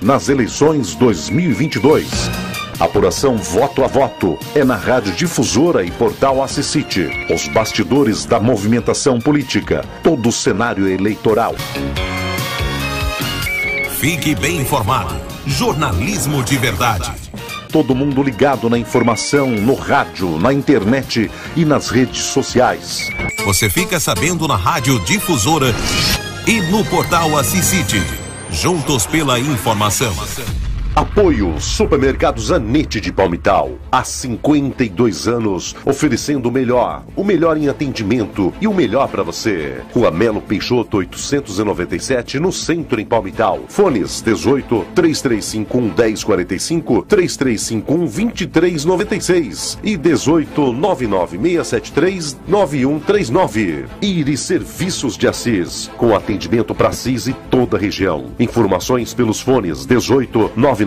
nas eleições 2022. Apuração voto a voto é na Rádio Difusora e Portal Assisite. Os bastidores da movimentação política, todo o cenário eleitoral. Fique bem informado. Jornalismo de verdade. Todo mundo ligado na informação, no rádio, na internet e nas redes sociais. Você fica sabendo na Rádio Difusora e no Portal Assisite. Juntos pela informação. Apoio Supermercados Anete de Palmital. Há 52 anos, oferecendo o melhor em atendimento e o melhor para você. Rua Melo Peixoto, 897, no centro em Palmital. Fones 18 3351 1045, 3351 2396 e 18 99673 9139. Iris Serviços de Assis, com atendimento para Assis e toda a região. Informações pelos fones 18 996621818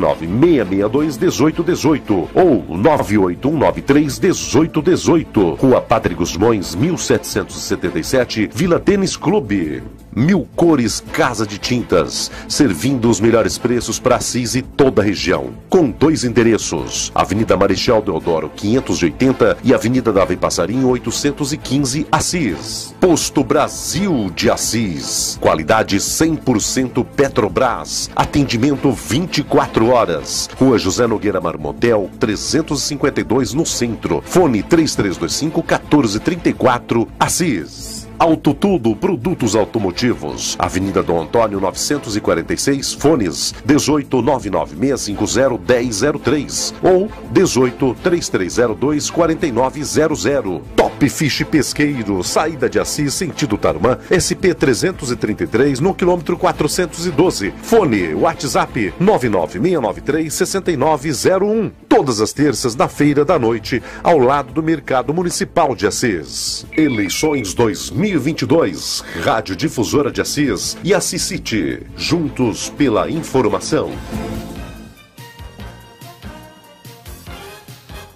ou 981931818. Rua Padre Gusmões, 1777, Vila Tênis Clube. Mil Cores Casa de Tintas, servindo os melhores preços para Assis e toda a região. Com 2 endereços: Avenida Marechal Deodoro 580 e Avenida Davi Passarinho 815, Assis. Posto Brasil de Assis. Qualidade 100% Petrobras. Atendimento 24 horas. Rua José Nogueira Marmontel 352, no centro. Fone 3325 1434, Assis. Auto Tudo Produtos Automotivos, Avenida Dom Antônio 946, fones 18 99650 1003 ou 18 3302 4900. Top Fish Pesqueiro, saída de Assis, sentido Tarumã, SP 333, no quilômetro 412. Fone WhatsApp 99693 6901. Todas as terças na feira da noite, ao lado do Mercado Municipal de Assis. Eleições 2022, Rádio Difusora de Assis e Assisite, juntos pela informação.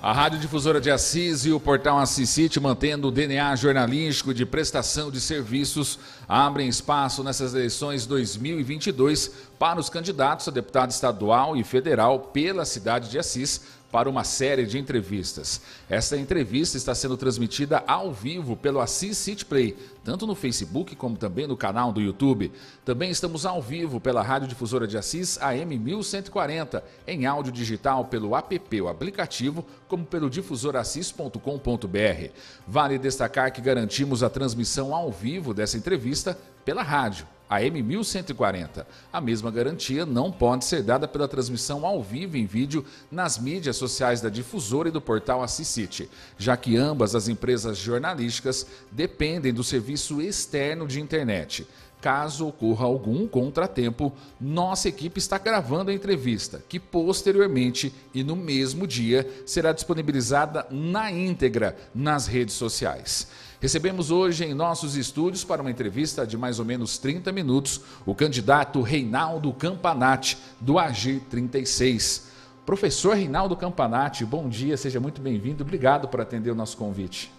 A Rádio Difusora de Assis e o Portal Assisite, mantendo o DNA jornalístico de prestação de serviços, abrem espaço nessas eleições 2022 para os candidatos a deputado estadual e federal pela cidade de Assis, para uma série de entrevistas. Esta entrevista está sendo transmitida ao vivo pelo Assis City Play, tanto no Facebook como também no canal do YouTube. Também estamos ao vivo pela Rádio Difusora de Assis AM 1140, em áudio digital pelo app, o aplicativo, como pelo difusorassis.com.br. Vale destacar que garantimos a transmissão ao vivo dessa entrevista pela rádio AM 1140. A mesma garantia não pode ser dada pela transmissão ao vivo em vídeo nas mídias sociais da Difusora e do Portal Assisite, já que ambas as empresas jornalísticas dependem do serviço externo de internet. Caso ocorra algum contratempo, nossa equipe está gravando a entrevista, que posteriormente e no mesmo dia será disponibilizada na íntegra nas redes sociais. Recebemos hoje em nossos estúdios para uma entrevista de mais ou menos 30 minutos o candidato Reinaldo Campanati, do Agir 36. Professor Reinaldo Campanati, bom dia, seja muito bem-vindo, obrigado por atender o nosso convite.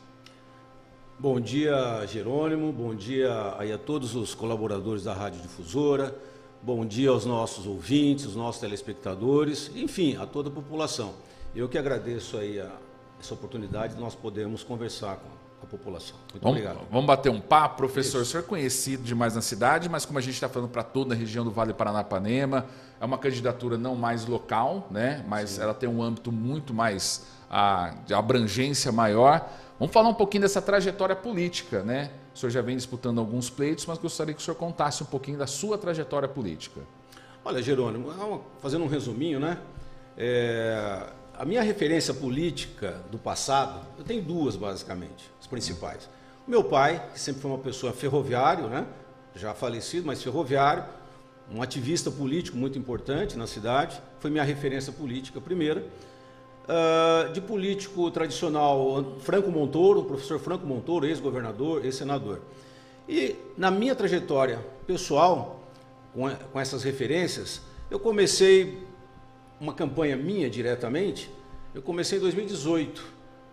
Bom dia, Jerônimo, bom dia aí a todos os colaboradores da Rádio Difusora, bom dia aos nossos ouvintes, os nossos telespectadores, enfim, a toda a população. Eu que agradeço aí essa oportunidade de nós podermos conversar com a população. Muito obrigado. Vamos bater um papo, professor. O senhor é conhecido demais na cidade, mas como a gente está falando para toda a região do Vale Paranapanema, é uma candidatura não mais local, né? Mas sim, ela tem um âmbito muito mais de abrangência maior. Vamos falar um pouquinho dessa trajetória política, né? O senhor já vem disputando alguns pleitos, mas gostaria que o senhor contasse um pouquinho da sua trajetória política. Olha, Jerônimo, fazendo um resuminho, né? A minha referência política do passado, eu tenho duas, basicamente, as principais. O meu pai, que sempre foi uma pessoa ferroviário, né? Já falecido, mas ferroviário, um ativista político muito importante na cidade, foi minha referência política primeira. De político tradicional, Franco Montoro, o professor Franco Montoro, ex-governador, ex-senador. E na minha trajetória pessoal, com essas referências, eu comecei uma campanha minha diretamente, eu comecei em 2018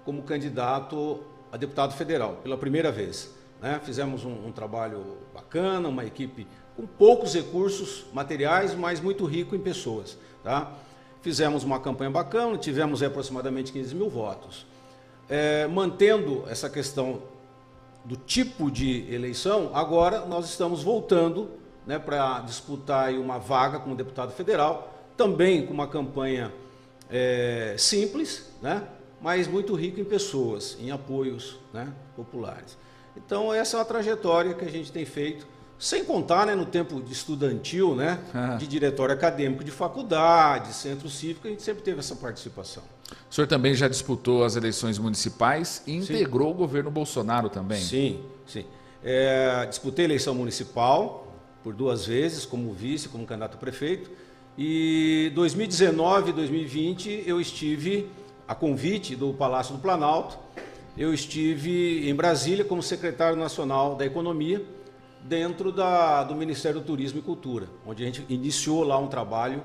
como candidato a deputado federal, pela primeira vez, né? Fizemos um trabalho bacana, uma equipe com poucos recursos materiais, mas muito rico em pessoas. Tá? Fizemos uma campanha bacana, tivemos aproximadamente 15 mil votos. Mantendo essa questão do tipo de eleição, agora nós estamos voltando, né, para disputar aí uma vaga como deputado federal, também com uma campanha simples, né, mas muito rica em pessoas, em apoios, né, populares. Então essa é uma trajetória que a gente tem feito, sem contar, né, no tempo de estudantil, né, de diretório acadêmico de faculdade, centro cívico, a gente sempre teve essa participação. O senhor também já disputou as eleições municipais e integrou o governo Bolsonaro também. Sim, sim. Disputei eleição municipal por 2 vezes, como vice, como candidato a prefeito. E 2019 e 2020 eu estive, a convite do Palácio do Planalto, eu estive em Brasília como secretário nacional da Economia, dentro do Ministério do Turismo e Cultura, onde a gente iniciou lá um trabalho,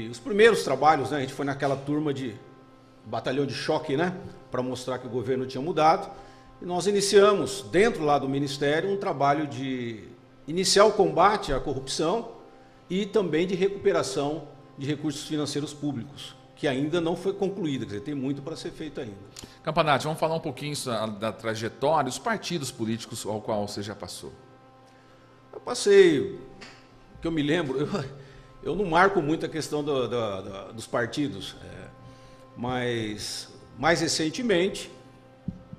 os primeiros trabalhos, né? A gente foi naquela turma de batalhão de choque, né? Para mostrar que o governo tinha mudado. E nós iniciamos, dentro lá do Ministério, um trabalho de iniciar o combate à corrupção e também de recuperação de recursos financeiros públicos, que ainda não foi concluída, quer dizer, tem muito para ser feito ainda. Campanati, vamos falar um pouquinho da trajetória, os partidos políticos ao qual você já passou. Eu passei, que eu me lembro, eu não marco muito a questão dos partidos, mas mais recentemente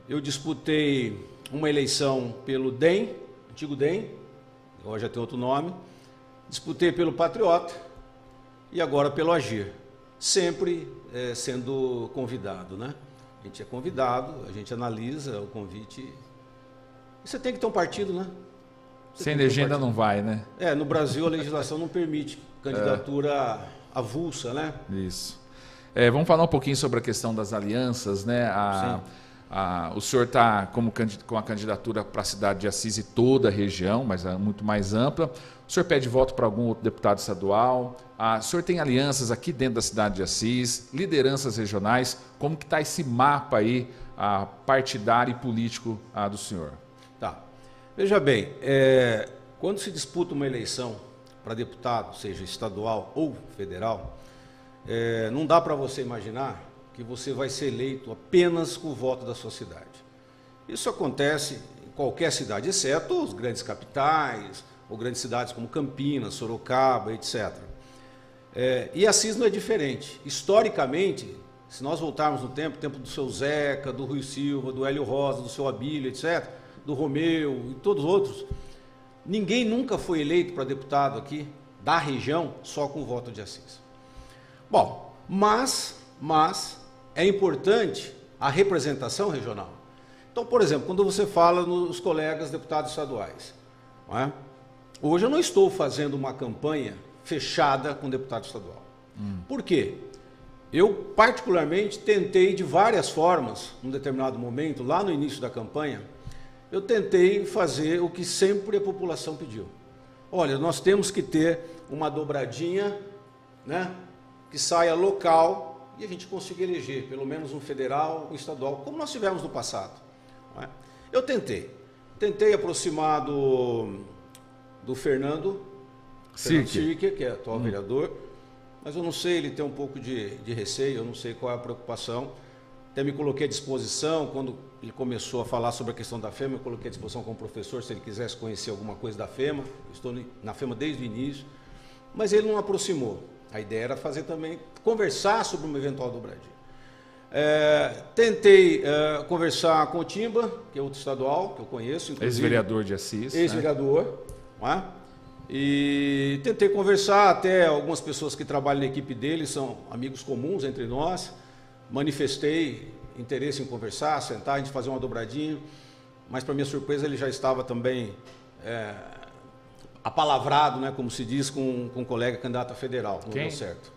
eu disputei uma eleição pelo DEM, antigo DEM, agora já tem outro nome, disputei pelo Patriota e agora pelo Agir, sempre sendo convidado, né? A gente é convidado, a gente analisa o convite. E você tem que ter um partido, né? Sem legenda não vai, né? No Brasil a legislação não permite candidatura avulsa, né? Isso. Vamos falar um pouquinho sobre a questão das alianças, né? O senhor está com a candidatura para a cidade de Assis e toda a região, mas é muito mais ampla. O senhor pede voto para algum outro deputado estadual? O senhor tem alianças aqui dentro da cidade de Assis, lideranças regionais. Como que está esse mapa aí partidário e político do senhor? Tá. Veja bem, quando se disputa uma eleição para deputado, seja estadual ou federal, não dá para você imaginar que você vai ser eleito apenas com o voto da sua cidade. Isso acontece em qualquer cidade, exceto as grandes capitais, ou grandes cidades como Campinas, Sorocaba, etc. E Assis não é diferente. Historicamente, se nós voltarmos no tempo do seu Zeca, do Rui Silva, do Hélio Rosa, do seu Abílio, etc., do Romeu e todos os outros, ninguém nunca foi eleito para deputado aqui da região só com o voto de Assis. Bom, mas é importante a representação regional. Então, por exemplo, quando você fala nos colegas deputados estaduais, não é? Hoje eu não estou fazendo uma campanha fechada com deputado estadual. Por quê? Eu, particularmente, tentei de várias formas, num determinado momento, lá no início da campanha, eu tentei fazer o que sempre a população pediu. Olha, nós temos que ter uma dobradinha, né, que saia local e a gente consiga eleger, pelo menos um federal, um estadual, como nós tivemos no passado. Não é? Eu tentei aproximar do Fernando Sirker, que é atual vereador, mas eu não sei, ele tem um pouco de receio, eu não sei qual é a preocupação. Até me coloquei à disposição, quando ele começou a falar sobre a questão da FEMA, eu coloquei à disposição como professor, se ele quisesse conhecer alguma coisa da FEMA. Eu estou na FEMA desde o início, mas ele não aproximou. A ideia era fazer também, conversar sobre uma eventual dobradinha. Tentei conversar com o Timba, que é outro estadual, que eu conheço. Ex-vereador de Assis. Ex-vereador, né? E tentei conversar, até algumas pessoas que trabalham na equipe dele, são amigos comuns entre nós. Manifestei interesse em conversar, sentar, a gente fazer uma dobradinha, mas para minha surpresa ele já estava também apalavrado, né, como se diz, com um colega candidato a federal, não deu certo.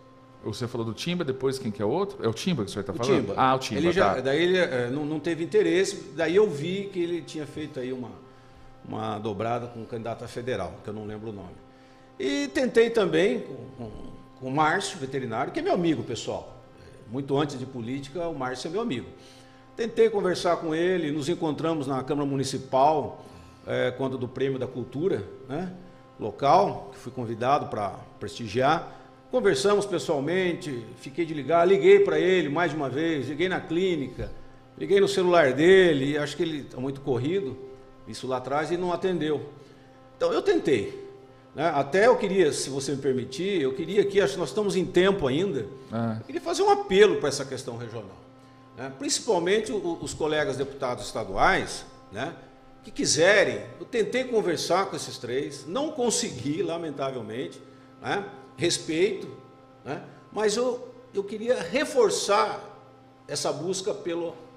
Você falou do Timba, depois quem que é outro? É o Timba que o senhor está falando? Timba. Ah, o Timba, ele já, daí ele não teve interesse, daí eu vi que ele tinha feito aí uma dobrada com um candidato a federal, que eu não lembro o nome. E tentei também com o Márcio, veterinário, que é meu amigo, pessoal. Muito antes de política, o Márcio é meu amigo. Tentei conversar com ele, nos encontramos na Câmara Municipal, quando do Prêmio da Cultura, né? local, que fui convidado para prestigiar. Conversamos pessoalmente, fiquei de ligar, liguei para ele mais de uma vez, liguei na clínica, liguei no celular dele, acho que ele está muito corrido, isso lá atrás, e não atendeu. Então eu tentei. Né? Até eu queria, se você me permitir, eu queria aqui, acho que nós estamos em tempo ainda, eu queria fazer um apelo para essa questão regional. Né? Principalmente os colegas deputados estaduais, né? Que quiserem. Eu tentei conversar com esses três, não consegui, lamentavelmente, né? Respeito, né? Mas eu queria reforçar essa busca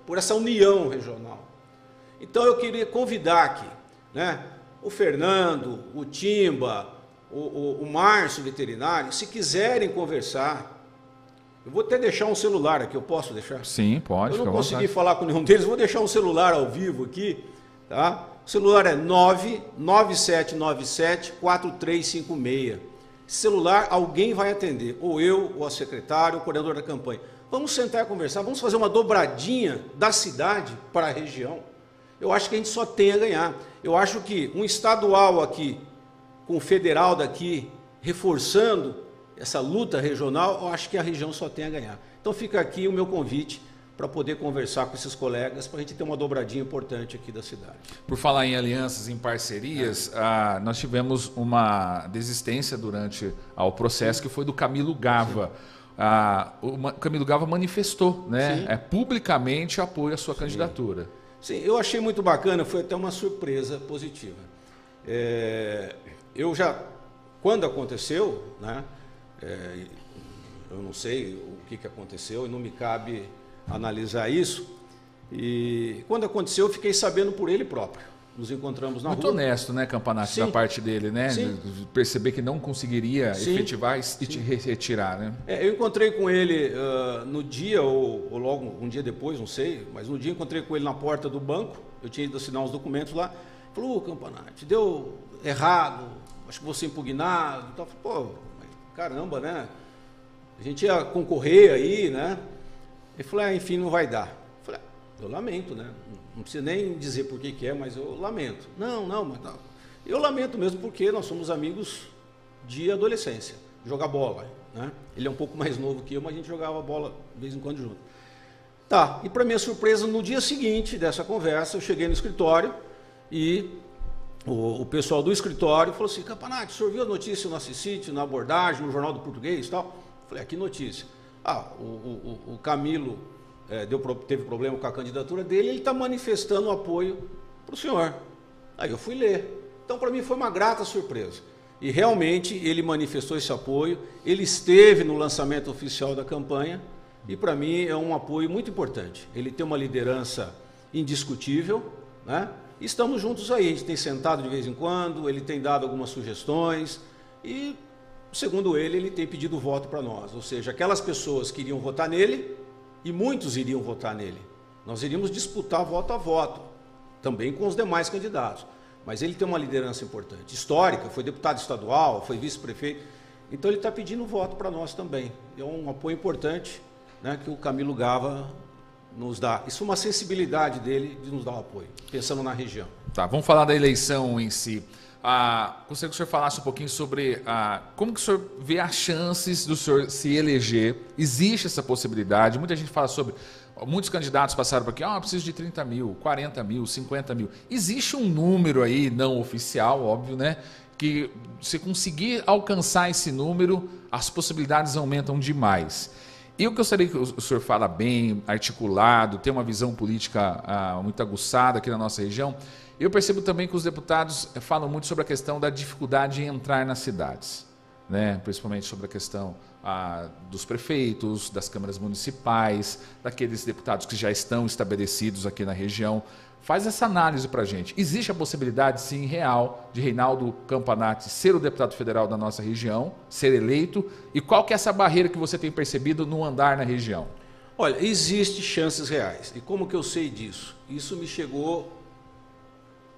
por essa união regional. Então eu queria convidar aqui, né? O Fernando, o Timba, o Márcio veterinário, se quiserem conversar, eu vou até deixar um celular aqui, eu posso deixar? Sim, pode. Eu não consegui falar com nenhum deles, vou deixar um celular ao vivo aqui. Tá? O celular é 99797-4356. Esse celular alguém vai atender, ou eu, ou a secretária, ou o coordenador da campanha. Vamos sentar e conversar, vamos fazer uma dobradinha da cidade para a região. Eu acho que a gente só tem a ganhar. Eu acho que um estadual aqui, com o federal daqui, reforçando essa luta regional, eu acho que a região só tem a ganhar. Então fica aqui o meu convite para poder conversar com esses colegas, para a gente ter uma dobradinha importante aqui da cidade. Por falar em alianças, em parcerias, nós tivemos uma desistência durante o processo, que foi do Camilo Gava. O Camilo Gava manifestou, né, publicamente apoio à sua candidatura. Sim, eu achei muito bacana, foi até uma surpresa positiva. Eu já, quando aconteceu, né, eu não sei o que aconteceu e não me cabe analisar isso, e quando aconteceu eu fiquei sabendo por ele próprio. Nos encontramos na rua. Muito honesto, né, Campanati, da parte dele, né? Sim. Perceber que não conseguiria efetivar e te retirar, né? Eu encontrei com ele no dia, ou logo um dia depois, não sei, mas no dia encontrei com ele na porta do banco, eu tinha ido assinar os documentos lá, falou: Campanati, deu errado, acho que vou ser impugnado. Então, pô, caramba, né? A gente ia concorrer aí, né? Ele falou: enfim, não vai dar. Eu falei: eu lamento, né? Não precisa nem dizer por que é, mas eu lamento. Não, mas não. Eu lamento mesmo porque nós somos amigos de adolescência, jogar bola, né? Ele é um pouco mais novo que eu, mas a gente jogava bola de vez em quando junto. Tá, e para minha surpresa, no dia seguinte dessa conversa, eu cheguei no escritório e o pessoal do escritório falou assim: Campanati, o senhor viu a notícia no Assisite, na abordagem, no Jornal do Português e tal? Eu falei: que notícia? O Camilo teve problema com a candidatura dele, ele está manifestando apoio para o senhor. Aí eu fui ler. Então, para mim, foi uma grata surpresa. E realmente ele manifestou esse apoio, ele esteve no lançamento oficial da campanha, e para mim é um apoio muito importante. Ele tem uma liderança indiscutível, né? Estamos juntos aí, a gente tem sentado de vez em quando, ele tem dado algumas sugestões e, segundo ele tem pedido voto para nós. Ou seja, aquelas pessoas que iriam votar nele, e muitos iriam votar nele, nós iríamos disputar voto a voto, também com os demais candidatos. Mas ele tem uma liderança importante, histórica, foi deputado estadual, foi vice-prefeito, então ele está pedindo voto para nós também. É um apoio importante, né, que o Camilo Gava nos dá. Isso é uma sensibilidade dele de nos dar um apoio, pensando na região. Tá, vamos falar da eleição em si. Gostaria que o senhor falasse um pouquinho sobre como que o senhor vê as chances do senhor se eleger. Existe essa possibilidade? Muita gente fala sobre... Muitos candidatos passaram por aqui, eu preciso de 30 mil, 40 mil, 50 mil. Existe um número aí, não oficial, óbvio, né? Que se conseguir alcançar esse número, as possibilidades aumentam demais. Eu gostaria que o senhor fala bem, articulado, tem uma visão política muito aguçada aqui na nossa região. Eu percebo também que os deputados falam muito sobre a questão da dificuldade em entrar nas cidades, né? Principalmente sobre a questão dos prefeitos, das câmaras municipais, daqueles deputados que já estão estabelecidos aqui na região. Faz essa análise para a gente. Existe a possibilidade, sim, real, de Reinaldo Campanati ser o deputado federal da nossa região, ser eleito? E qual que é essa barreira que você tem percebido no andar na região? Olha, existem chances reais. E como que eu sei disso? Isso me chegou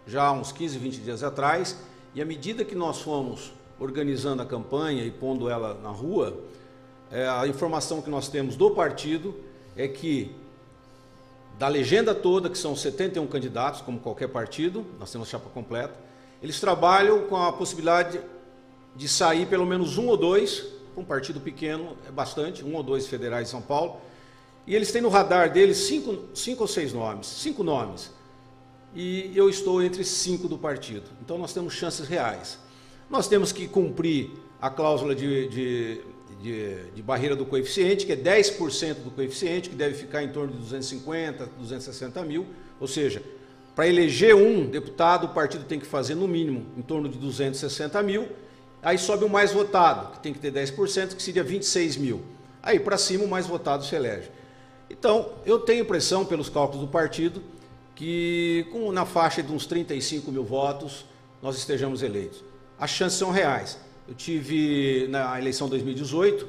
já há uns 15, 20 dias atrás, e à medida que nós fomos organizando a campanha e pondo ela na rua, a informação que nós temos do partido é que da legenda toda, que são 71 candidatos, como qualquer partido, nós temos chapa completa, eles trabalham com a possibilidade de sair pelo menos um ou dois, um partido pequeno é bastante, um ou dois federais de São Paulo, e eles têm no radar deles cinco ou seis nomes, 5 nomes, e eu estou entre 5 do partido, então nós temos chances reais. Nós temos que cumprir a cláusula de barreira do coeficiente, que é 10% do coeficiente, que deve ficar em torno de 250, 260 mil, ou seja, para eleger um deputado, o partido tem que fazer no mínimo em torno de 260 mil, aí sobe o mais votado, que tem que ter 10%, que seria 26 mil. Aí para cima o mais votado se elege. Então, eu tenho impressão, pelos cálculos do partido, que na faixa de uns 35 mil votos, nós estejamos eleitos. As chances são reais. Eu tive, na eleição 2018,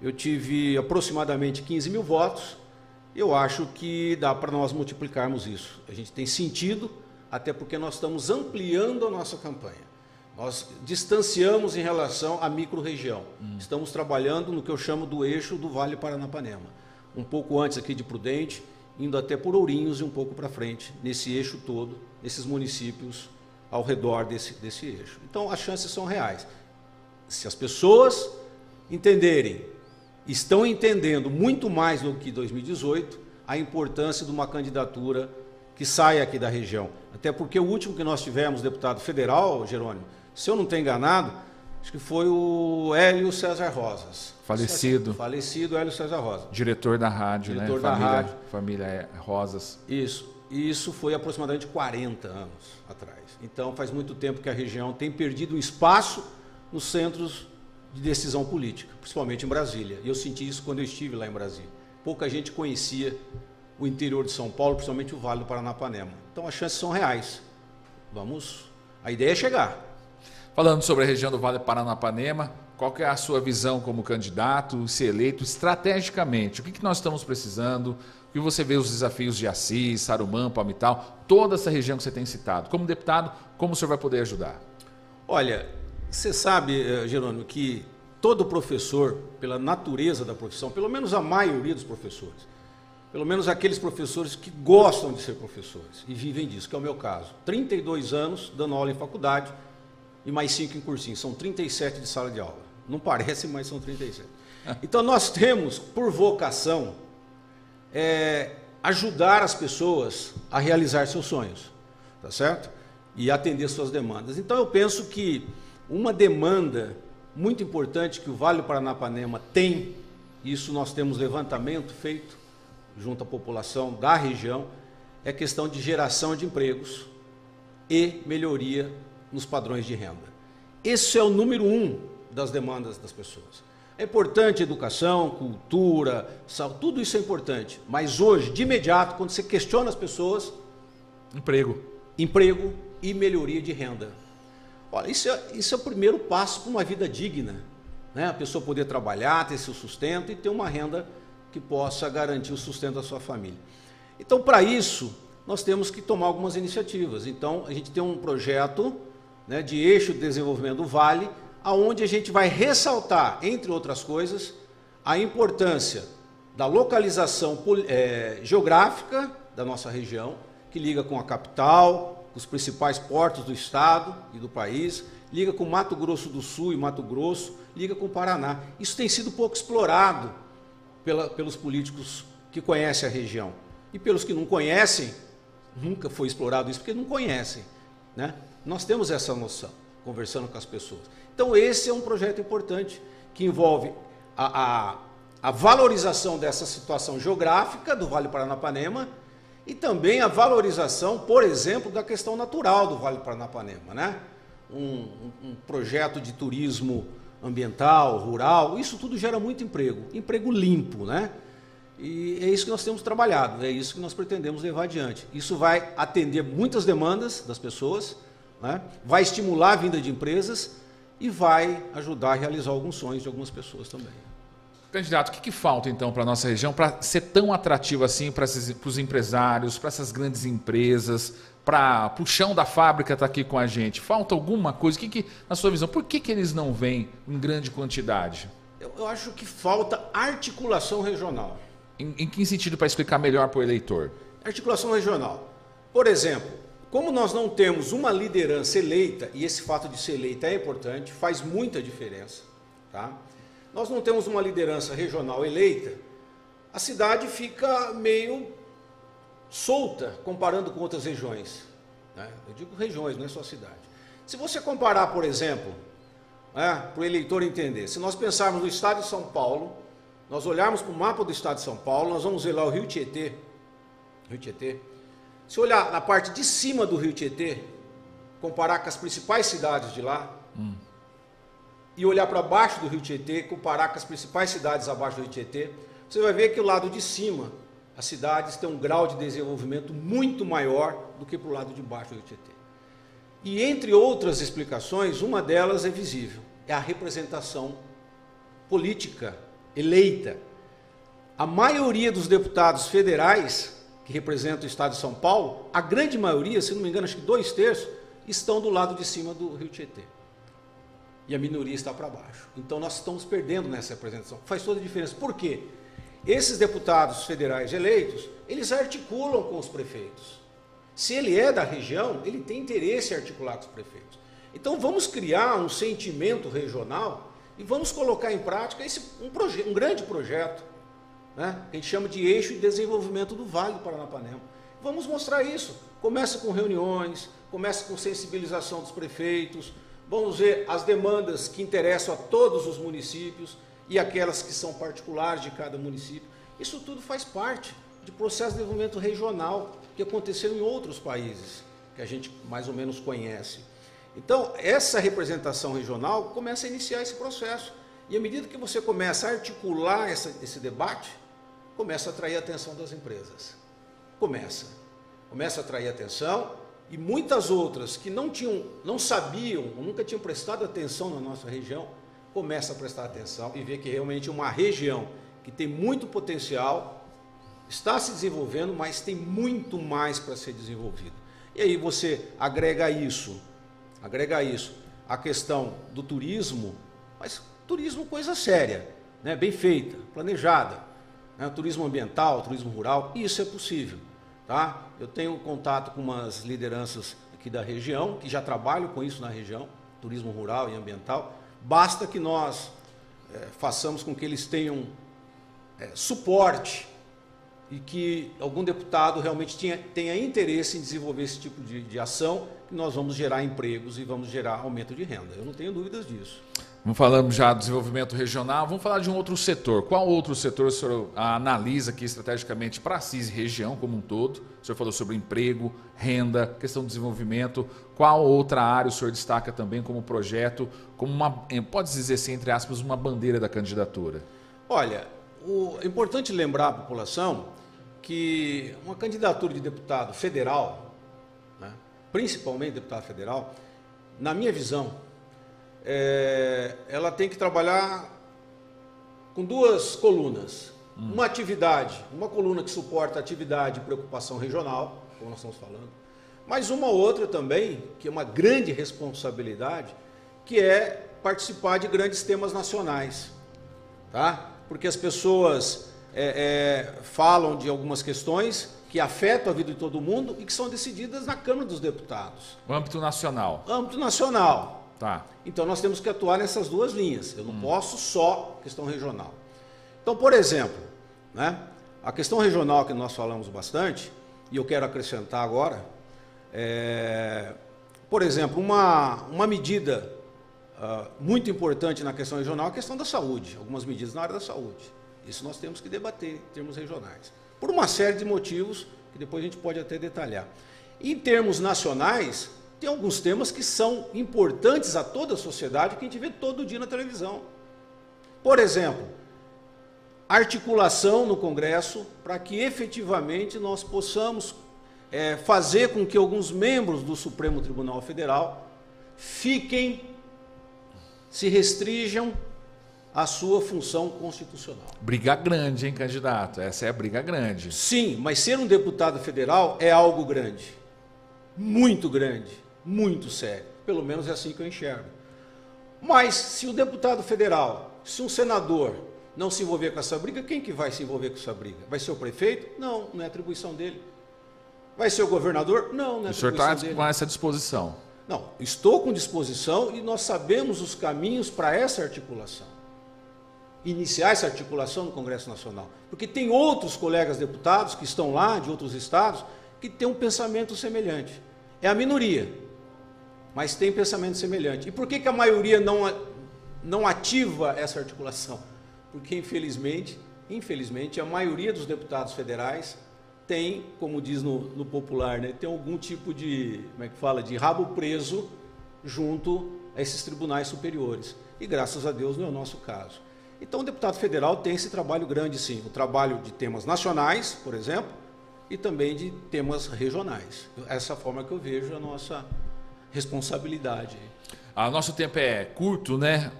eu tive aproximadamente 15 mil votos. Eu acho que dá para nós multiplicarmos isso. A gente tem sentido, até porque nós estamos ampliando a nossa campanha. Nós distanciamos em relação à micro-região. Estamos trabalhando no que eu chamo do eixo do Vale Paranapanema. Um pouco antes aqui de Prudente, indo até por Ourinhos e um pouco para frente, nesse eixo todo, nesses municípios ao redor desse eixo. Então, as chances são reais. Se as pessoas entenderem, estão entendendo muito mais do que 2018, a importância de uma candidatura que saia aqui da região. Até porque o último que nós tivemos, deputado federal, Jerônimo, se eu não estou enganado, acho que foi o Hélio César Rosas. Falecido. Falecido Hélio César Rosas. Diretor da rádio, Diretor né? da rádio. Família Rosas. Isso. E isso foi aproximadamente 40 anos atrás. Então, faz muito tempo que a região tem perdido espaço nos centros de decisão política, principalmente em Brasília. E eu senti isso quando eu estive lá em Brasília. Pouca gente conhecia o interior de São Paulo, principalmente o Vale do Paranapanema. Então, as chances são reais. A ideia é chegar. Falando sobre a região do Vale do Paranapanema, qual que é a sua visão como candidato, se eleito, estrategicamente? O que nós estamos precisando? O que você vê os desafios de Assis, Sarumã, Palmital, toda essa região que você tem citado? Como deputado, como o senhor vai poder ajudar? Olha, você sabe, Jerônimo, que todo professor, pela natureza da profissão, pelo menos a maioria dos professores, pelo menos aqueles professores que gostam de ser professores e vivem disso, que é o meu caso. 32 anos dando aula em faculdade e mais 5 em cursinho. São 37 de sala de aula. Não parece, mas são 37. Então, nós temos, por vocação, ajudar as pessoas a realizar seus sonhos, tá certo? E atender suas demandas. Então, eu penso que uma demanda muito importante que o Vale do Paranapanema tem, isso nós temos levantamento feito junto à população da região, é a questão de geração de empregos e melhoria nos padrões de renda. Esse é o número 1 das demandas das pessoas. É importante educação, cultura, saúde, tudo isso é importante. Mas hoje, de imediato, quando você questiona as pessoas... Emprego e melhoria de renda. Olha, isso é o primeiro passo para uma vida digna, né? A pessoa poder trabalhar, ter seu sustento e ter uma renda que possa garantir o sustento da sua família. Então, para isso, nós temos que tomar algumas iniciativas. Então, a gente tem um projeto, né, de eixo de desenvolvimento do Vale, onde a gente vai ressaltar, entre outras coisas, a importância da localização geográfica da nossa região, que liga com a capital, com os principais portos do estado e do país, liga com Mato Grosso do Sul e Mato Grosso, liga com o Paraná. Isso tem sido pouco explorado pelos políticos que conhecem a região. E pelos que não conhecem, nunca foi explorado isso, porque não conhecem, né? Nós temos essa noção, conversando com as pessoas. Então, esse é um projeto importante, que envolve a valorização dessa situação geográfica do Vale do Paranapanema e também a valorização, por exemplo, da questão natural do Vale do Paranapanema, né? Um projeto de turismo ambiental, rural, isso tudo gera muito emprego limpo, né? E é isso que nós temos trabalhado, é isso que nós pretendemos levar adiante. Isso vai atender muitas demandas das pessoas, né? Vai estimular a vinda de empresas e vai ajudar a realizar alguns sonhos de algumas pessoas também. Candidato, o que falta então para a nossa região para ser tão atrativo assim para os empresários, para essas grandes empresas, para o chão da fábrica estar aqui com a gente? Falta alguma coisa? Na sua visão, por que eles não vêm em grande quantidade? Eu acho que falta articulação regional. Em que sentido, para explicar melhor para o eleitor? Articulação regional. Por exemplo, como nós não temos uma liderança eleita, e esse fato de ser eleita é importante, faz muita diferença, tá? Nós não temos uma liderança regional eleita, a cidade fica meio solta comparando com outras regiões, né? Eu digo regiões, não é só cidade. Se você comparar, por exemplo, para o eleitor entender, se nós pensarmos no estado de São Paulo, nós olharmos para o mapa do estado de São Paulo, nós vamos ver lá o Rio Tietê. Se olhar na parte de cima do Rio Tietê, comparar com as principais cidades de lá, e olhar para baixo do Rio Tietê, comparar com as principais cidades abaixo do Rio Tietê, você vai ver que o lado de cima, as cidades têm um grau de desenvolvimento muito maior do que para o lado de baixo do Rio Tietê. E entre outras explicações, uma delas é visível, é a representação política eleita. A maioria dos deputados federais que representam o estado de São Paulo, a grande maioria, se não me engano, acho que 2/3, estão do lado de cima do Rio Tietê. E a minoria está para baixo. Então nós estamos perdendo nessa representação. Faz toda a diferença. Por quê? Esses deputados federais eleitos, eles articulam com os prefeitos. Se ele é da região, ele tem interesse em articular com os prefeitos. Então vamos criar um sentimento regional e vamos colocar em prática um grande projeto, né, que a gente chama de Eixo de Desenvolvimento do Vale do Paranapanema. Vamos mostrar isso. Começa com reuniões, começa com sensibilização dos prefeitos, vamos ver as demandas que interessam a todos os municípios e aquelas que são particulares de cada município. Isso tudo faz parte de processo de desenvolvimento regional que aconteceu em outros países, que a gente mais ou menos conhece. Então, essa representação regional começa a iniciar esse processo. E à medida que você começa a articular esse debate, começa a atrair a atenção das empresas. Começa a atrair a atenção, e muitas outras que não sabiam, nunca tinham prestado atenção na nossa região, começam a prestar atenção e ver que realmente uma região que tem muito potencial, está se desenvolvendo, mas tem muito mais para ser desenvolvido. E aí você agrega isso a questão do turismo, mas turismo coisa séria, né? Bem feita, planejada, né? Turismo ambiental, turismo rural, isso é possível, tá? Eu tenho contato com umas lideranças aqui da região, que já trabalham com isso na região, turismo rural e ambiental. Basta que nós façamos com que eles tenham suporte e que algum deputado realmente tenha interesse em desenvolver esse tipo de ação, que nós vamos gerar empregos e vamos gerar aumento de renda. Eu não tenho dúvidas disso. Vamos falando já do desenvolvimento regional, vamos falar de um outro setor. Qual outro setor o senhor analisa aqui estrategicamente para a CIS e região como um todo? O senhor falou sobre emprego, renda, questão do desenvolvimento. Qual outra área o senhor destaca também como projeto, como pode dizer assim, entre aspas, uma bandeira da candidatura? Olha, é importante lembrar à população que uma candidatura de deputado federal, né, principalmente deputado federal, na minha visão, ela tem que trabalhar com duas colunas. Uma coluna que suporta a atividade e preocupação regional, como nós estamos falando, mas uma outra também, que é uma grande responsabilidade, que é participar de grandes temas nacionais, tá? Porque as pessoas falam de algumas questões que afetam a vida de todo mundo e que são decididas na Câmara dos Deputados. O âmbito nacional. Âmbito nacional. Tá. Então nós temos que atuar nessas duas linhas. Eu não posso só questão regional. Então, por exemplo, né, a questão regional que nós falamos bastante, e eu quero acrescentar agora, por exemplo, uma medida muito importante na questão regional é a questão da saúde, algumas medidas na área da saúde. Isso nós temos que debater em termos regionais, por uma série de motivos que depois a gente pode até detalhar. Em termos nacionais, tem alguns temas que são importantes a toda a sociedade, que a gente vê todo dia na televisão. Por exemplo, articulação no Congresso para que efetivamente nós possamos fazer com que alguns membros do Supremo Tribunal Federal se restringam à sua função constitucional. Briga grande, hein, candidato? Essa é a briga grande. Sim, mas ser um deputado federal é algo grande, muito sério. Pelo menos é assim que eu enxergo. Mas se o deputado federal, se um senador não se envolver com essa briga, quem que vai se envolver com essa briga? Vai ser o prefeito? Não, não é atribuição dele. Vai ser o governador? Não, O senhor está com essa disposição? Não, estou com disposição e nós sabemos os caminhos para essa articulação. Iniciar essa articulação no Congresso Nacional. Porque tem outros colegas deputados que estão lá, de outros estados, que têm um pensamento semelhante. É a minoria, mas tem pensamento semelhante. E por que a maioria não ativa essa articulação? Porque, infelizmente, a maioria dos deputados federais tem, como diz no popular, né, tem algum tipo de, de rabo preso junto a esses tribunais superiores. E graças a Deus não é o nosso caso. Então o deputado federal tem esse trabalho grande, sim. O trabalho de temas nacionais, por exemplo, e também de temas regionais. Essa é a forma que eu vejo a nossa responsabilidade. Nosso tempo é curto, né?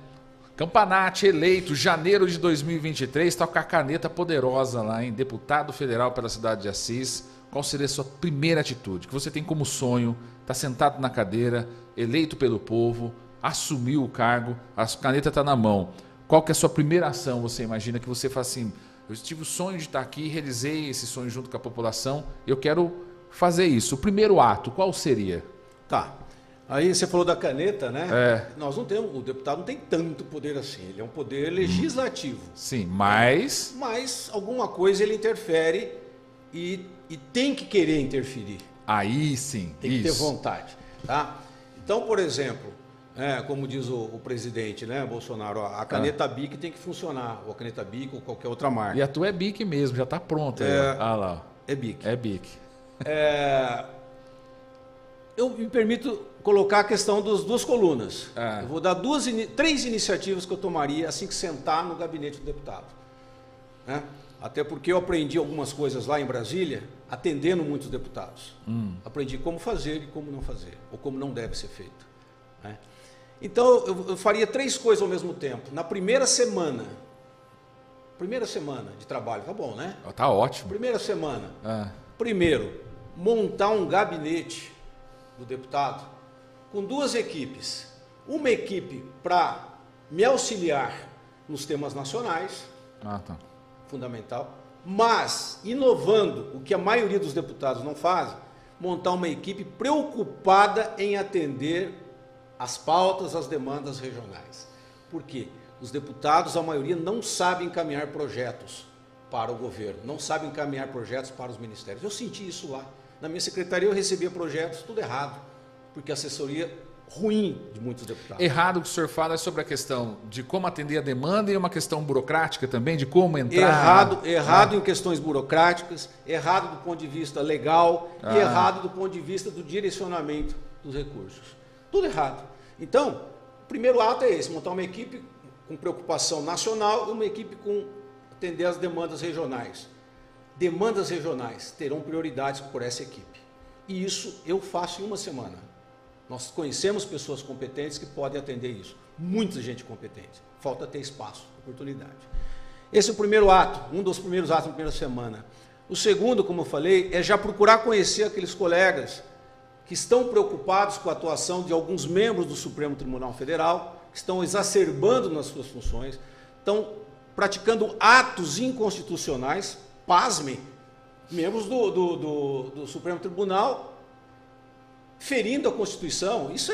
Campanati eleito, janeiro de 2023, está com a caneta poderosa lá, hein? Deputado federal pela cidade de Assis. Qual seria a sua primeira atitude? Que você tem como sonho, está sentado na cadeira, eleito pelo povo, assumiu o cargo, a caneta está na mão. Qual que é a sua primeira ação, você imagina, que você faz assim, eu tive o sonho de estar aqui, realizei esse sonho junto com a população, eu quero fazer isso. O primeiro ato, qual seria? Tá. Aí você falou da caneta, né? Nós não temos, o deputado não tem tanto poder assim, ele é um poder legislativo. Sim, mas... Mas alguma coisa ele interfere e tem que querer interferir. Aí sim, tem que ter vontade. Tá? Então, por exemplo, como diz o presidente, né, Bolsonaro, a caneta BIC tem que funcionar, ou a caneta BIC ou qualquer outra marca. E a tua é BIC mesmo, já está pronta. Lá. É BIC. É BIC. Eu me permito colocar a questão das duas colunas. Eu vou dar três iniciativas que eu tomaria assim que sentar no gabinete do deputado. Né? Até porque eu aprendi algumas coisas lá em Brasília, atendendo muitos deputados. Aprendi como fazer e como não fazer, ou como não deve ser feito. Né? Então, eu faria três coisas ao mesmo tempo. Na primeira semana de trabalho, tá bom, né? Tá ótimo. Primeira semana. Primeiro, montar um gabinete do deputado com duas equipes. Uma equipe para me auxiliar nos temas nacionais, fundamental, mas inovando o que a maioria dos deputados não fazem, montar uma equipe preocupada em atender as pautas, as demandas regionais. Por quê? Os deputados, a maioria, não sabem encaminhar projetos para o governo, não sabem encaminhar projetos para os ministérios. Eu senti isso lá. Na minha secretaria eu recebia projetos, tudo errado, porque a assessoria ruim de muitos deputados. Errado o que o senhor fala é sobre a questão de como atender a demanda e uma questão burocrática também, de como entrar... Errado em questões burocráticas, errado do ponto de vista legal e errado do ponto de vista do direcionamento dos recursos. Tudo errado. Então, o primeiro ato é esse, montar uma equipe com preocupação nacional e uma equipe com atender as demandas regionais. Demandas regionais terão prioridades por essa equipe. E isso eu faço em uma semana. Nós conhecemos pessoas competentes que podem atender isso. Muita gente competente. Falta ter espaço, oportunidade. Esse é o primeiro ato, um dos primeiros atos da primeira semana. O segundo, como eu falei, é já procurar conhecer aqueles colegas que estão preocupados com a atuação de alguns membros do Supremo Tribunal Federal, que estão exacerbando nas suas funções, estão praticando atos inconstitucionais, pasmem, membros do Supremo Tribunal ferindo a Constituição. Isso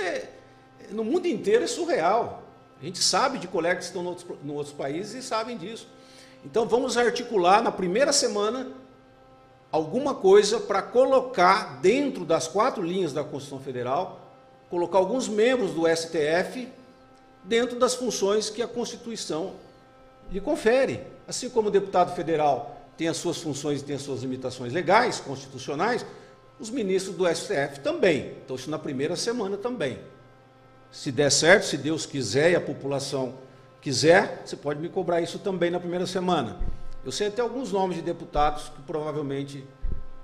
no mundo inteiro é surreal. A gente sabe de colegas que estão em outros países e sabem disso. Então vamos articular na primeira semana alguma coisa para colocar dentro das 4 linhas da Constituição Federal, colocar alguns membros do STF dentro das funções que a Constituição lhe confere. Assim como o deputado federal tem as suas funções e tem as suas limitações legais, constitucionais, os ministros do STF também. Então, isso na primeira semana também. Se der certo, se Deus quiser e a população quiser, você pode me cobrar isso também na primeira semana. Eu sei até alguns nomes de deputados que provavelmente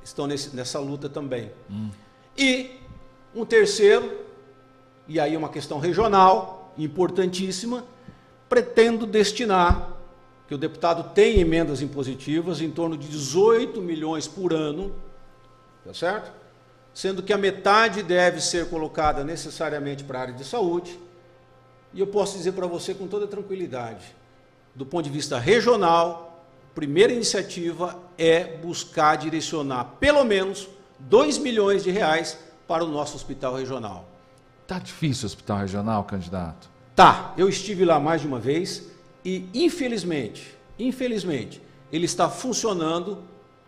estão nessa luta também. E um terceiro, e aí uma questão regional, importantíssima, pretendo destinar, que o deputado tem emendas impositivas, em torno de 18 milhões por ano, tá certo? Sendo que a metade deve ser colocada necessariamente para a área de saúde, e eu posso dizer para você com toda tranquilidade, do ponto de vista regional, a primeira iniciativa é buscar direcionar pelo menos 2 milhões de reais para o nosso hospital regional. Tá difícil o hospital regional, candidato? Tá, eu estive lá mais de uma vez e infelizmente, ele está funcionando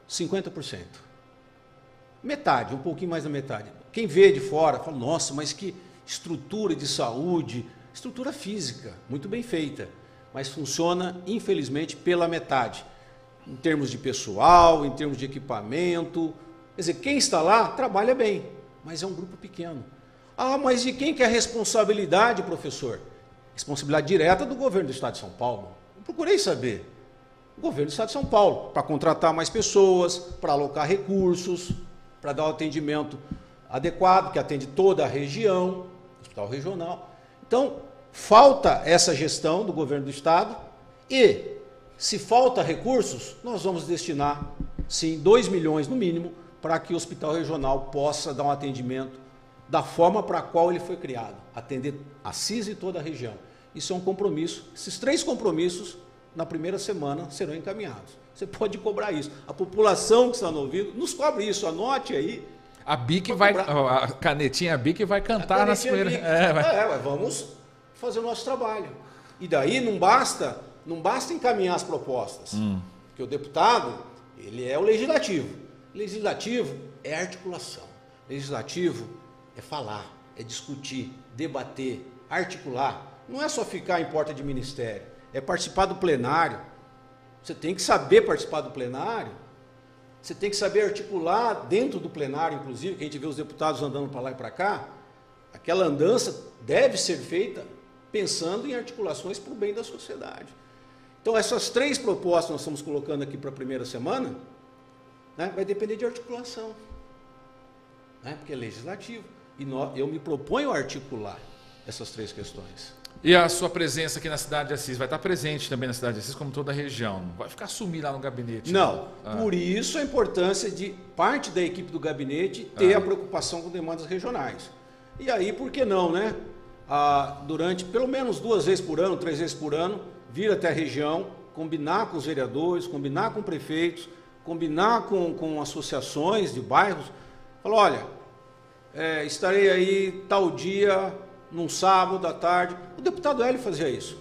50%. Metade, um pouquinho mais da metade. Quem vê de fora fala, nossa, mas que estrutura de saúde, estrutura física, muito bem feita, mas funciona, infelizmente, pela metade. Em termos de pessoal, em termos de equipamento. Quer dizer, quem está lá trabalha bem, mas é um grupo pequeno. Ah, mas de quem que é a responsabilidade, professor? Responsabilidade direta do governo do Estado de São Paulo. Eu procurei saber. O governo do Estado de São Paulo, para contratar mais pessoas, para alocar recursos, para dar o atendimento adequado, que atende toda a região, hospital regional. Então, falta essa gestão do governo do Estado e, se falta recursos, nós vamos destinar, sim, 2 milhões no mínimo, para que o hospital regional possa dar um atendimento da forma para a qual ele foi criado, atender a CIS e toda a região. Isso é um compromisso. Esses 3 compromissos, na primeira semana, serão encaminhados. Você pode cobrar isso. A população que está no ouvido, nos cobre isso, anote aí. A BIC vai, a canetinha BIC vai cantar nas primeiras... Mas vamos fazer o nosso trabalho. E daí não basta encaminhar as propostas. Porque o deputado, ele é o legislativo. Legislativo é articulação. Legislativo é falar, é discutir, debater, articular. Não é só ficar em porta de ministério, é participar do plenário. Você tem que saber participar do plenário, você tem que saber articular dentro do plenário, inclusive, que a gente vê os deputados andando para lá e para cá. Aquela andança deve ser feita pensando em articulações para o bem da sociedade. Então, essas 3 propostas que nós estamos colocando aqui para a primeira semana, né, vai depender de articulação, né, porque é legislativo. E eu me proponho a articular essas 3 questões. E a sua presença aqui na cidade de Assis vai estar presente também na cidade de Assis, como toda a região? Não vai ficar sumir lá no gabinete? Não. Por isso a importância de parte da equipe do gabinete ter a preocupação com demandas regionais. E aí, por que não, né? Durante pelo menos 2 vezes por ano, 3 vezes por ano, vir até a região, combinar com os vereadores, combinar com prefeitos, combinar com associações de bairros. Falar, olha, estarei aí tal dia, num sábado à tarde. O deputado Hélio fazia isso.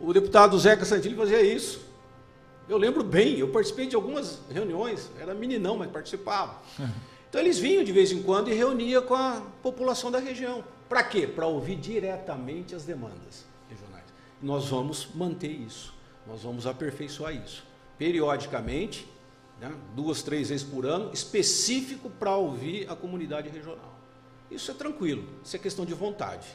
O deputado Zeca Santilli fazia isso. Eu lembro bem, eu participei de algumas reuniões, era meninão, mas participava. Então eles vinham de vez em quando e reuniam com a população da região. Para quê? Para ouvir diretamente as demandas regionais. E nós vamos manter isso, nós vamos aperfeiçoar isso. Periodicamente, né, 2, 3 vezes por ano, específico para ouvir a comunidade regional. Isso é tranquilo, isso é questão de vontade.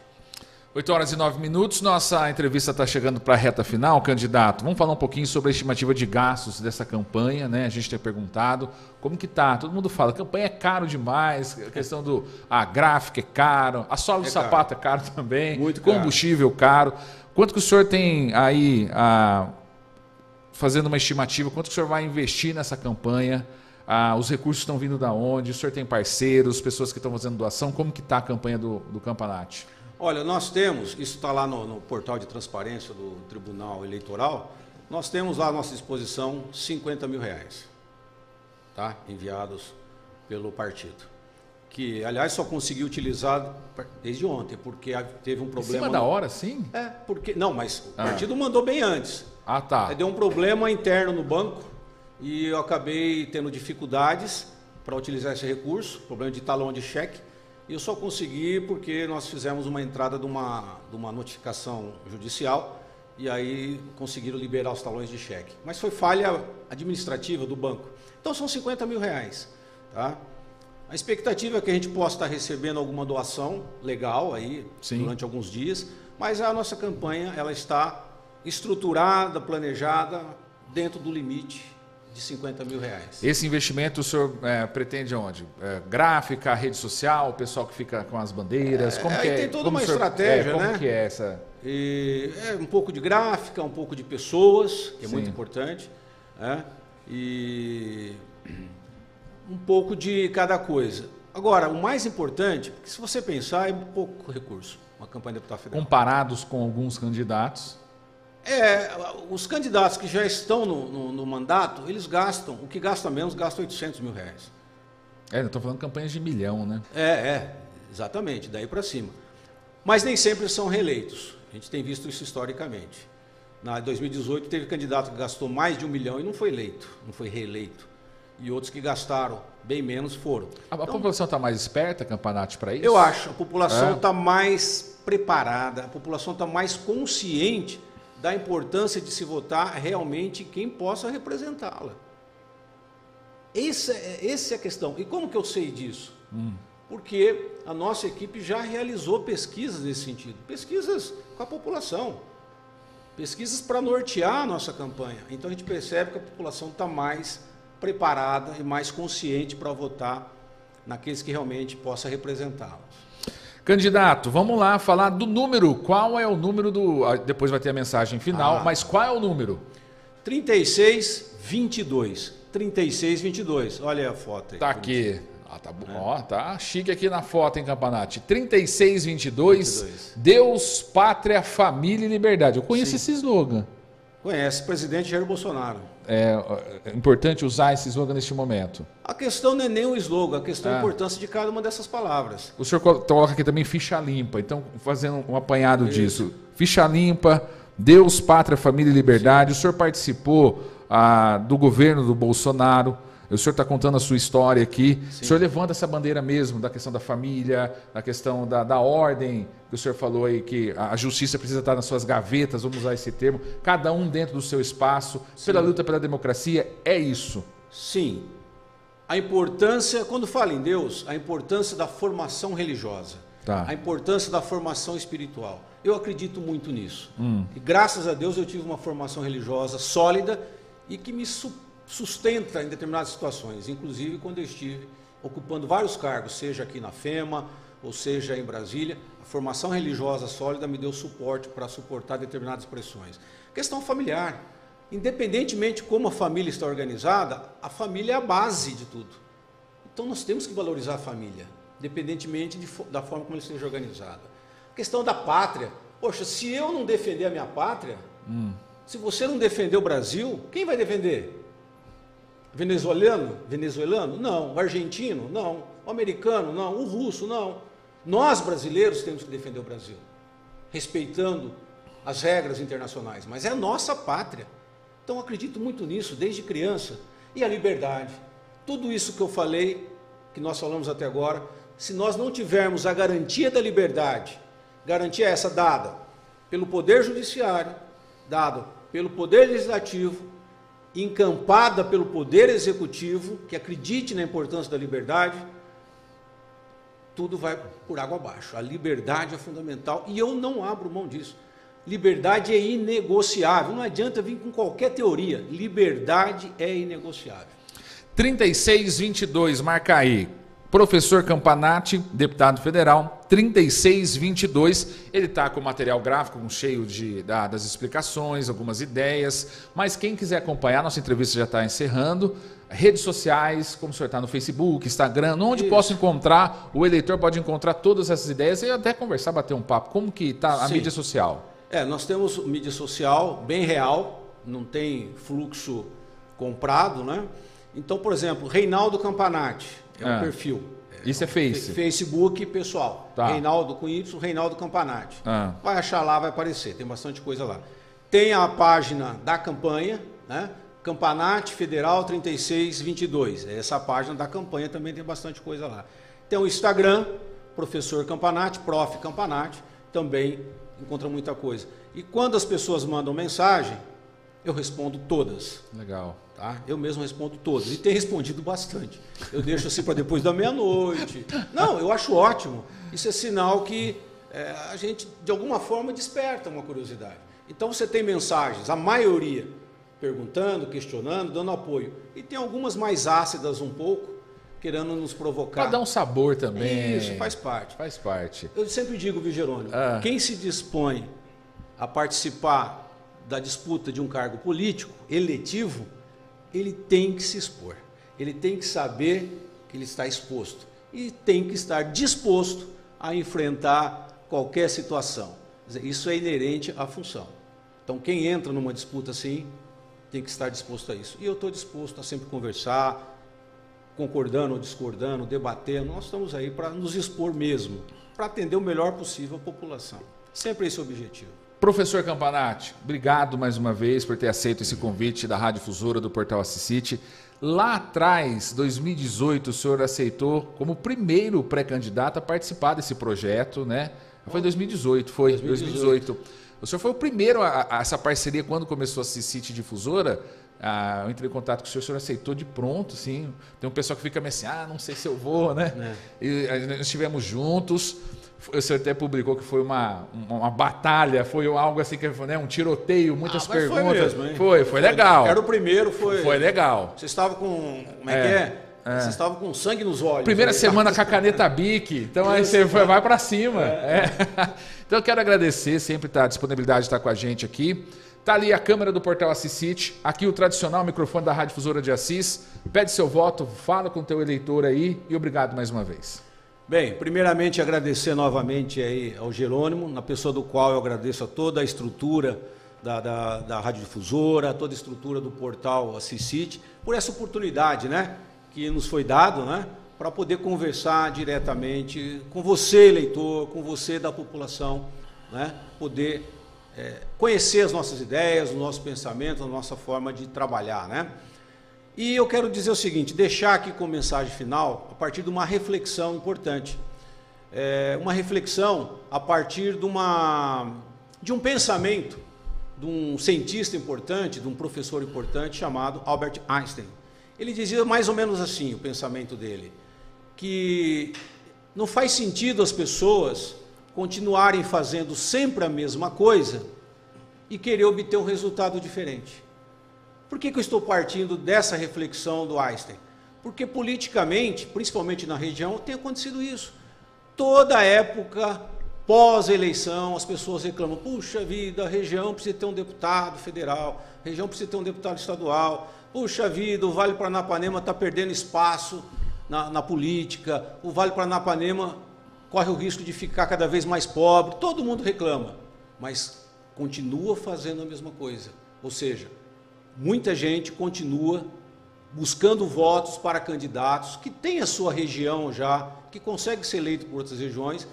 8h09, nossa entrevista está chegando para a reta final, candidato. Vamos falar um pouquinho sobre a estimativa de gastos dessa campanha, né? A gente tem perguntado como que tá. Todo mundo fala, a campanha é caro demais, a questão a gráfica é caro, a sola do sapato é caro também, muito combustível caro. Quanto que o senhor tem aí, fazendo uma estimativa, quanto que o senhor vai investir nessa campanha? Os recursos estão vindo da onde? O senhor tem parceiros, pessoas que estão fazendo doação? Como que está a campanha do Campanati? Olha, nós temos, isso está lá no portal de transparência do Tribunal Eleitoral, nós temos lá à nossa disposição 50 mil reais, tá? Enviados pelo partido. Que, aliás, só consegui utilizar desde ontem, porque teve um problema... Em cima da hora, sim? Porque... Não, mas o partido mandou bem antes. Tá. Deu um problema interno no banco e eu acabei tendo dificuldades para utilizar esse recurso, problema de talão de cheque. E eu só consegui porque nós fizemos uma entrada de uma notificação judicial e aí conseguiram liberar os talões de cheque. Mas foi falha administrativa do banco. Então são 50 mil reais. Tá? A expectativa é que a gente possa estar recebendo alguma doação legal aí durante alguns dias, mas a nossa campanha ela está estruturada, planejada dentro do limite de 50 mil reais. Esse investimento o senhor pretende onde? Gráfica, rede social, o pessoal que fica com as bandeiras? Como que tem toda uma estratégia, né? Como que é essa? Um pouco de gráfica, um pouco de pessoas, que é muito importante, né? E um pouco de cada coisa. Agora, o mais importante, porque se você pensar, é pouco recurso, uma campanha de deputado federal. Comparados com alguns candidatos? Os candidatos que já estão no mandato, eles gastam, o que gasta menos, gasta R$800 mil. Eu estou falando campanhas de milhão, né? Exatamente, daí para cima. Mas nem sempre são reeleitos. A gente tem visto isso historicamente. Na 2018 teve candidato que gastou mais de 1 milhão e não foi eleito, não foi reeleito. E outros que gastaram bem menos foram. A população está mais esperta, Campanati, para isso? Eu acho. A população está mais preparada, a população está mais consciente da importância de se votar realmente quem possa representá-la. Essa é a questão. E como que eu sei disso? Porque a nossa equipe já realizou pesquisas nesse sentido. Pesquisas com a população. Pesquisas para nortear a nossa campanha. Então a gente percebe que a população está mais preparada e mais consciente para votar naqueles que realmente possa representá-los. Candidato, vamos lá falar do número. Qual é o número do... Depois vai ter a mensagem final, mas qual é o número? 3622. 3622. Olha a foto aí. Tá aqui. Tá bom. Ó, tá chique aqui na foto, hein, Campanati? 3622. Deus, Pátria, Família e Liberdade. Eu conheço esse slogan. Conhece, presidente Jair Bolsonaro. É importante usar esse slogan neste momento. A questão não é nem o slogan, a questão é a importância de cada uma dessas palavras. O senhor coloca aqui também ficha limpa, então fazendo um apanhado disso. Ficha limpa, Deus, Pátria, Família e Liberdade. O senhor participou do governo do Bolsonaro. O senhor está contando a sua história aqui. Sim. O senhor levanta essa bandeira mesmo da questão da família, da questão da ordem, que o senhor falou aí, que a justiça precisa estar nas suas gavetas, vamos usar esse termo, cada um dentro do seu espaço, pela luta pela democracia, é isso? Sim. A importância, quando fala em Deus, a importância da formação religiosa, a importância da formação espiritual. Eu acredito muito nisso. E graças a Deus eu tive uma formação religiosa sólida e que me sustenta em determinadas situações, inclusive quando eu estive ocupando vários cargos, seja aqui na FEMA, ou seja em Brasília, a formação religiosa sólida me deu suporte para suportar determinadas pressões. Questão familiar, independentemente de como a família está organizada, a família é a base de tudo. Então nós temos que valorizar a família, independentemente da forma como ela esteja organizada. A questão da pátria, poxa, se eu não defender a minha pátria, se você não defender o Brasil, quem vai defender? Venezuelano? Não. O argentino? Não. O americano? Não. O russo? Não. Nós, brasileiros, temos que defender o Brasil, respeitando as regras internacionais, mas é a nossa pátria. Então, eu acredito muito nisso, desde criança. E a liberdade. Tudo isso que eu falei, que nós falamos até agora, se nós não tivermos a garantia da liberdade, garantia essa dada pelo Poder Judiciário, dada pelo Poder Legislativo, encampada pelo Poder Executivo, que acredite na importância da liberdade, tudo vai por água abaixo. A liberdade é fundamental e eu não abro mão disso. Liberdade é inegociável, não adianta vir com qualquer teoria. Liberdade é inegociável. 3622, marca aí. Professor Campanati, deputado federal, 3622, ele está com material gráfico cheio das explicações, algumas ideias, mas quem quiser acompanhar, nossa entrevista já está encerrando, redes sociais, como o senhor está no Facebook, Instagram, onde posso encontrar, o eleitor pode encontrar todas essas ideias e até conversar, bater um papo, como que está a mídia social? Nós temos mídia social bem real, não tem fluxo comprado, né? Então, por exemplo, Reinaldo Campanati. É um perfil. Isso é Facebook pessoal. Reinaldo com Y, Reinaldo Campanati. Vai achar lá, vai aparecer. Tem bastante coisa lá. Tem a página da campanha, né? Campanati Federal 3622. Essa página da campanha também tem bastante coisa lá. Tem o Instagram, Professor Campanati, Prof. Campanati, também encontra muita coisa. E quando as pessoas mandam mensagem, eu respondo todas. Legal. Eu mesmo respondo todas, e tenho respondido bastante. Eu deixo assim para depois da meia-noite. Não, eu acho ótimo. Isso é sinal que a gente, de alguma forma, desperta uma curiosidade. Então, você tem mensagens, a maioria, perguntando, questionando, dando apoio. E tem algumas mais ácidas um pouco, querendo nos provocar. Para dar um sabor também. Isso, faz parte. Faz parte. Eu sempre digo, viu, Jerônimo, quem se dispõe a participar da disputa de um cargo político, eletivo, ele tem que se expor, ele tem que saber que ele está exposto e tem que estar disposto a enfrentar qualquer situação. Isso é inerente à função. Então, quem entra numa disputa assim, tem que estar disposto a isso. E eu estou disposto a sempre conversar, concordando ou discordando, debatendo. Nós estamos aí para nos expor mesmo, para atender o melhor possível a população. Sempre esse é o objetivo. Professor Campanati, obrigado mais uma vez por ter aceito esse convite da Rádio Difusora do Portal Assisite. Lá atrás, 2018, o senhor aceitou como primeiro pré-candidato a participar desse projeto, né? Foi 2018, foi 2018. O senhor foi o primeiro a essa parceria quando começou a Assisite Difusora. Eu entrei em contato com o senhor aceitou de pronto, sim. Tem um pessoal que fica meio assim, não sei se eu vou, né? E nós estivemos juntos. O senhor até publicou que foi uma batalha, foi algo assim, que né, um tiroteio, muitas perguntas. Foi mesmo, hein? Foi legal. Era o primeiro, foi legal. Você estava com, como é que é? Você estava com sangue nos olhos. Primeira semana com a caneta Bic, então aí você vai para cima. Então eu quero agradecer, sempre a disponibilidade de estar com a gente aqui. Está ali a câmera do Portal Assisite, aqui o tradicional microfone da Rádio Difusora de Assis. Pede seu voto, fala com o teu eleitor aí e obrigado mais uma vez. Bem, primeiramente agradecer novamente aí ao Jerônimo, na pessoa do qual eu agradeço a toda a estrutura da Rádio Difusora, toda a estrutura do Portal Assisite, por essa oportunidade, né, que nos foi dado, né, para poder conversar diretamente com você, eleitor, com você da população, né, poder conhecer as nossas ideias, o nosso pensamento, a nossa forma de trabalhar, né? E eu quero dizer o seguinte, deixar aqui como mensagem final, a partir de uma reflexão importante. Uma reflexão a partir de um pensamento de um cientista importante, de um professor importante chamado Albert Einstein. Ele dizia mais ou menos assim, o pensamento dele, que não faz sentido as pessoas continuarem fazendo sempre a mesma coisa e querer obter um resultado diferente. Por que eu estou partindo dessa reflexão do Einstein? Porque politicamente, principalmente na região, tem acontecido isso. Toda época, pós-eleição, as pessoas reclamam, puxa vida, a região precisa ter um deputado federal, a região precisa ter um deputado estadual, puxa vida, o Vale Paranapanema está perdendo espaço na política, o Vale Paranapanema corre o risco de ficar cada vez mais pobre, todo mundo reclama, mas continua fazendo a mesma coisa, ou seja, muita gente continua buscando votos para candidatos que têm a sua região já, que consegue ser eleito por outras regiões,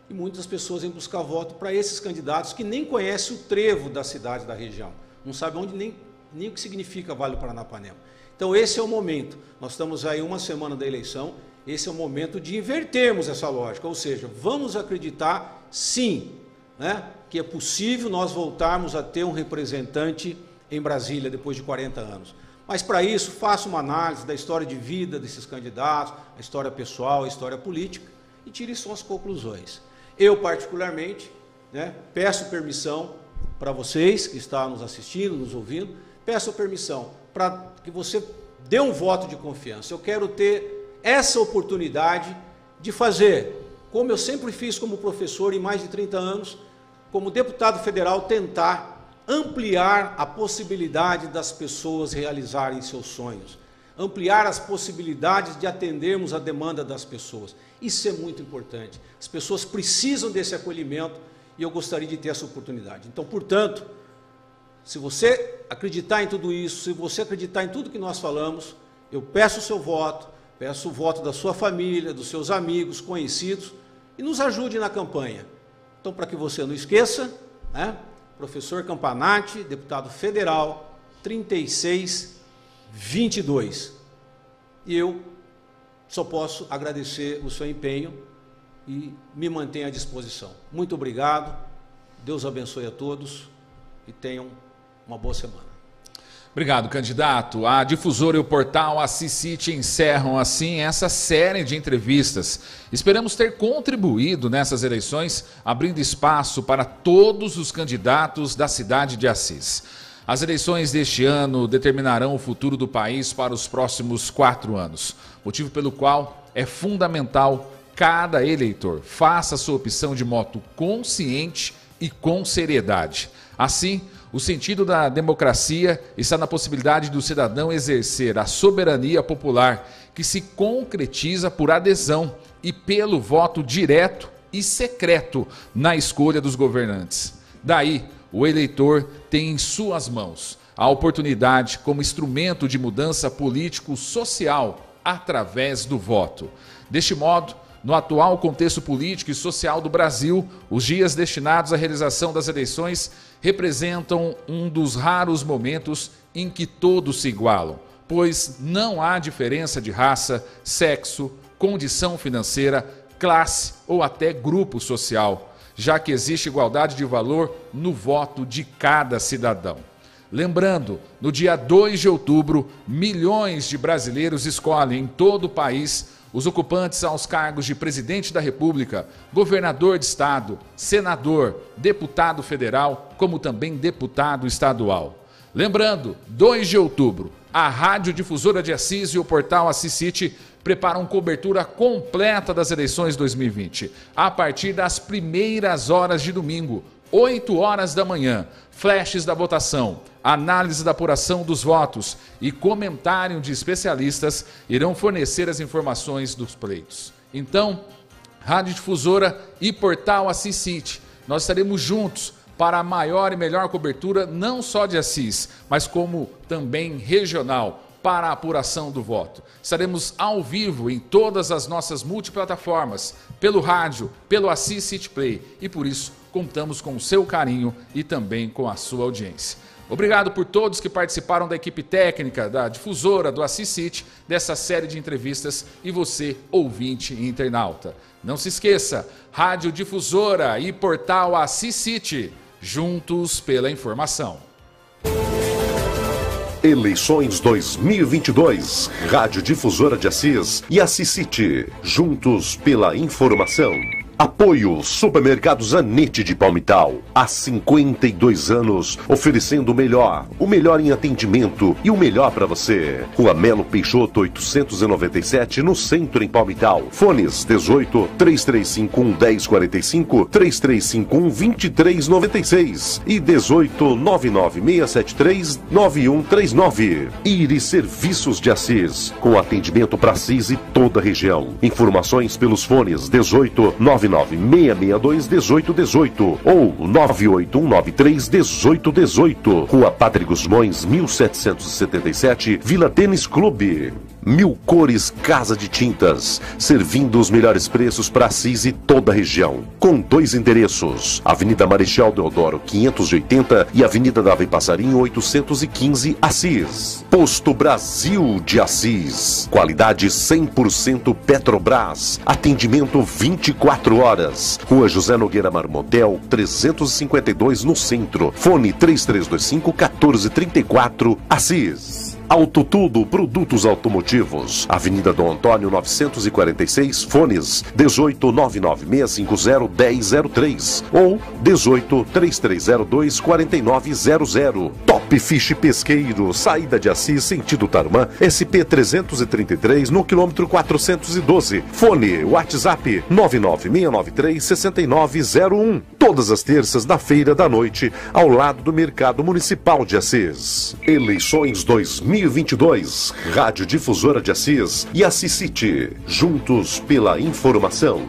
e muitas pessoas vêm buscar voto para esses candidatos que nem conhecem o trevo da cidade, da região, não sabem onde nem o que significa Vale do Paranapanema. Então esse é o momento, nós estamos aí uma semana da eleição, esse é o momento de invertermos essa lógica, ou seja, vamos acreditar sim, né, que é possível nós voltarmos a ter um representante em Brasília depois de 40 anos. Mas para isso, faça uma análise da história de vida desses candidatos, a história pessoal, a história política, e tire suas conclusões. Eu, particularmente, né, peço permissão para vocês que estão nos assistindo, nos ouvindo, peço permissão para que você dê um voto de confiança. Eu quero ter essa oportunidade de fazer, como eu sempre fiz como professor em mais de 30 anos, como deputado federal, tentar ampliar a possibilidade das pessoas realizarem seus sonhos, ampliar as possibilidades de atendermos a demanda das pessoas. Isso é muito importante. As pessoas precisam desse acolhimento e eu gostaria de ter essa oportunidade. Então, portanto, se você acreditar em tudo isso, se você acreditar em tudo que nós falamos, eu peço o seu voto, peço o voto da sua família, dos seus amigos, conhecidos, e nos ajude na campanha. Então, para que você não esqueça, né? Professor Campanati, deputado federal, 3622. E eu só posso agradecer o seu empenho e me mantenho à disposição. Muito obrigado, Deus abençoe a todos e tenham uma boa semana. Obrigado, candidato. A Difusora e o Portal Assisite encerram assim essa série de entrevistas. Esperamos ter contribuído nessas eleições, abrindo espaço para todos os candidatos da cidade de Assis. As eleições deste ano determinarão o futuro do país para os próximos 4 anos, motivo pelo qual é fundamental cada eleitor faça a sua opção de modo consciente e com seriedade. Assim, o sentido da democracia está na possibilidade do cidadão exercer a soberania popular, que se concretiza por adesão e pelo voto direto e secreto na escolha dos governantes. Daí, o eleitor tem em suas mãos a oportunidade como instrumento de mudança político-social através do voto. Deste modo, no atual contexto político e social do Brasil, os dias destinados à realização das eleições representam um dos raros momentos em que todos se igualam, pois não há diferença de raça, sexo, condição financeira, classe ou até grupo social, já que existe igualdade de valor no voto de cada cidadão. Lembrando, no dia 2 de outubro, milhões de brasileiros escolhem em todo o país os ocupantes aos cargos de presidente da República, governador de estado, senador, deputado federal, como também deputado estadual. Lembrando, 2 de outubro, a Rádio Difusora de Assis e o portal Assis City preparam cobertura completa das eleições 2020, a partir das primeiras horas de domingo, 8 horas da manhã, flashes da votação, análise da apuração dos votos e comentário de especialistas irão fornecer as informações dos pleitos. Então, Rádio Difusora e portal Assis City, nós estaremos juntos para a maior e melhor cobertura não só de Assis, mas como também regional, para a apuração do voto. Estaremos ao vivo em todas as nossas multiplataformas, pelo rádio, pelo Assis City Play, e por isso contamos com o seu carinho e também com a sua audiência. Obrigado por todos que participaram da equipe técnica, da difusora, do Assis City, dessa série de entrevistas, e você, ouvinte e internauta. Não se esqueça, Rádio Difusora e portal Assis City, juntos pela informação. Eleições 2022, Rádio Difusora de Assis e Assis City, juntos pela informação. Apoio Supermercados Anete de Palmital, há 52 anos, oferecendo o melhor em atendimento e o melhor para você. Rua Melo Peixoto 897, no centro em Palmital. Fones 18 3351 1045, 3351 2396 e 18 99673 9139. Iris Serviços de Assis, com atendimento para Assis e toda a região. Informações pelos fones 18 99662-1818 ou 98193-1818. Rua Padre Gusmões, 1777, Vila Tênis Clube. 1000 Cores Casa de Tintas, servindo os melhores preços para Assis e toda a região. Com 2 endereços, Avenida Marechal Deodoro 580 e Avenida Davi Passarinho 815, Assis. Posto Brasil de Assis, qualidade 100% Petrobras, atendimento 24 horas. Rua José Nogueira Marmotel 352, no centro. Fone 3325-1434, Assis. Auto Tudo Produtos Automotivos, Avenida Dom Antônio 946, fones 18 99650 1003 ou 18 3302 4900. Top Fish Pesqueiro, saída de Assis, sentido Tarumã, SP 333, no quilômetro 412. Fone WhatsApp 99693 6901. Todas as terças da feira da noite, ao lado do Mercado Municipal de Assis. Eleições 2022, Rádio Difusora de Assis e Assis City, juntos pela informação.